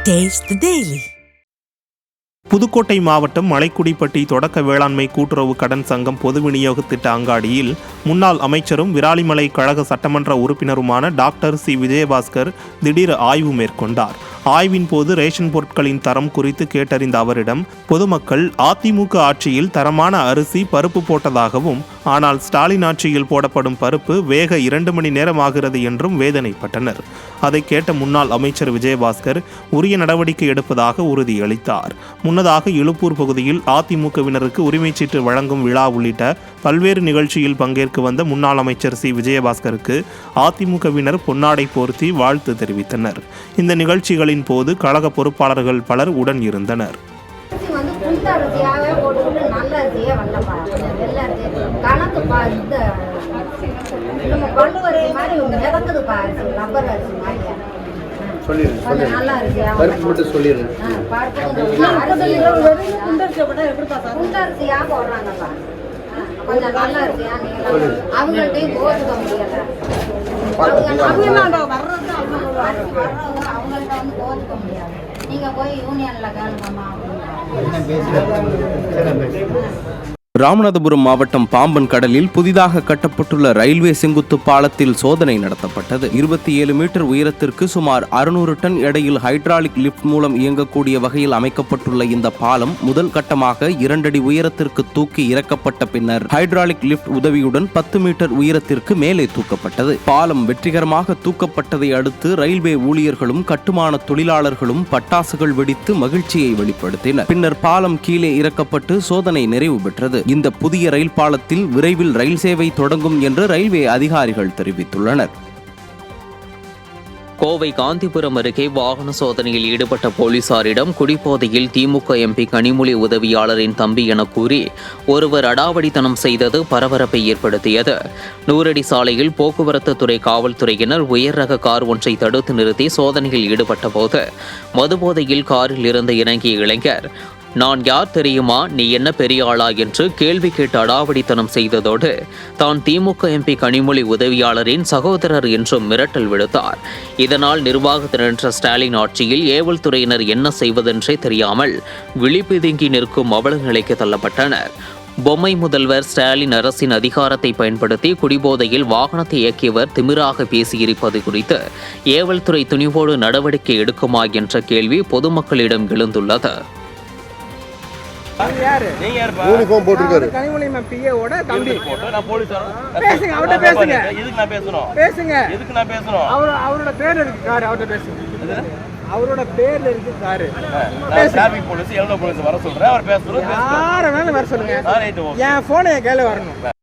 Taste the Daily. Pudukkottai மாவட்டம் மலைக்குடிப்பட்டி தொடக்க வேளாண்மை கூட்டுறவு கடன் சங்கம் பொது விநியோக திட்ட அங்காடியில் முன்னாள் அமைச்சரும் விராலிமலை கழக சட்டமன்ற உறுப்பினருமான டாக்டர் சி விஜயபாஸ்கர் திடீர் ஆய்வு மேற்கொண்டார். ஆய்வின் போது ரேஷன் பொருட்களின் தரம் குறித்து கேட்டறிந்த அவரிடம் பொதுமக்கள் அதிமுக ஆட்சியில் தரமான அரிசி பருப்பு போட்டதாகவும், ஆனால் ஸ்டாலின் ஆட்சியில் போடப்படும் பருப்பு வேக 2 மணி நேரம் ஆகிறது என்றும் வேதனைப்பட்டனர். அதை கேட்ட முன்னாள் அமைச்சர் விஜயபாஸ்கர் உரிய நடவடிக்கை எடுப்பதாக உறுதியளித்தார். முன்னதாக இலுப்பூர் பகுதியில் அதிமுகவினருக்கு உரிமைச்சீட்டு வழங்கும் விழா உள்ளிட்ட பல்வேறு நிகழ்ச்சியில் பங்கேற்க வந்த முன்னாள் அமைச்சர் சி விஜயபாஸ்கருக்கு அதிமுகவினர் பொன்னாடை போர்த்தி வாழ்த்து தெரிவித்தனர். இந்த நிகழ்ச்சிகளின் போது கழக பொறுப்பாளர்கள் பலர் உடன் இருந்தனர். ராமநாதபுரம் மாவட்டம் பாம்பன் கடலில் புதிதாக கட்டப்பட்டுள்ள ரயில்வே செங்குத்து பாலத்தில் சோதனை நடத்தப்பட்டது. 27 மீட்டர் உயரத்திற்கு சுமார் 600 டன் எடையில் ஹைட்ராலிக் லிப்ட் மூலம் இயங்கக்கூடிய வகையில் அமைக்கப்பட்டுள்ள இந்த பாலம் முதல் கட்டமாக 2 அடி உயரத்திற்கு தூக்கி இறக்கப்பட்ட பின்னர் ஹைட்ராலிக் லிப்ட் உதவியுடன் 10 மீட்டர் உயரத்திற்கு மேலே தூக்கப்பட்டது. பாலம் வெற்றிகரமாக தூக்கப்பட்டதை அடுத்து ரயில்வே ஊழியர்களும் கட்டுமான தொழிலாளர்களும் பட்டாசுகள் வெடித்து மகிழ்ச்சியை வெளிப்படுத்தினர். பின்னர் பாலம் கீழே இறக்கப்பட்டு சோதனை நிறைவு பெற்றது. இந்த புதிய ரயில் பாலத்தில் விரைவில் ரயில் சேவை தொடங்கும் என்று ரயில்வே அதிகாரிகள் தெரிவித்துள்ளனர். கோவை காந்திபுரம் அருகே வாகன சோதனையில் ஈடுபட்ட போலீசாரிடம் குடிபோதையில் திமுக எம்பி கனிமொழி உதவியாளரின் தம்பி என கூறி ஒருவர் அடாவடித்தனம் செய்தது பரபரப்பை ஏற்படுத்தியது. 100 அடி சாலையில் போக்குவரத்து துறை காவல்துறையினர் உயர் ரக கார் ஒன்றை தடுத்து நிறுத்தி சோதனையில் ஈடுபட்ட போது மதுபோதையில் காரில் இருந்து இறங்கிய இளைஞர், நான் யார் தெரியுமா, நீ என்ன பெரிய ஆளா என்று கேள்வி கேட்டு அடாவடித்தனம் செய்ததோடு தான் திமுக எம்பி கனிமொழி உதவியாளரின் சகோதரர் என்றும் மிரட்டல் விடுத்தார். இதனால் நிர்வாகத்தினர் ஸ்டாலின் ஆட்சியில் ஏவல் துறையினர் என்ன செய்வதென்றே தெரியாமல் விழிப்பிதுங்கி நிற்கும் அவல நிலைக்கு தள்ளப்பட்டனர். பொம்மை முதல்வர் ஸ்டாலின் அரசின் அதிகாரத்தை பயன்படுத்தி குடிபோதையில் வாகனத்தை இயக்கியவர் திமிராக பேசியிருப்பது குறித்து ஏவல் துறை துணிவோடு நடவடிக்கை எடுக்குமா என்ற கேள்வி பொதுமக்களிடம் எழுந்துள்ளது. அவரோட பேர்ல இருக்கு காரு. போலீஸ் வர சொல்றேன், அவர் பேசணும். யார வேணாலும் வர சொல்லுங்க. என் போனை என் கையில வரணும்.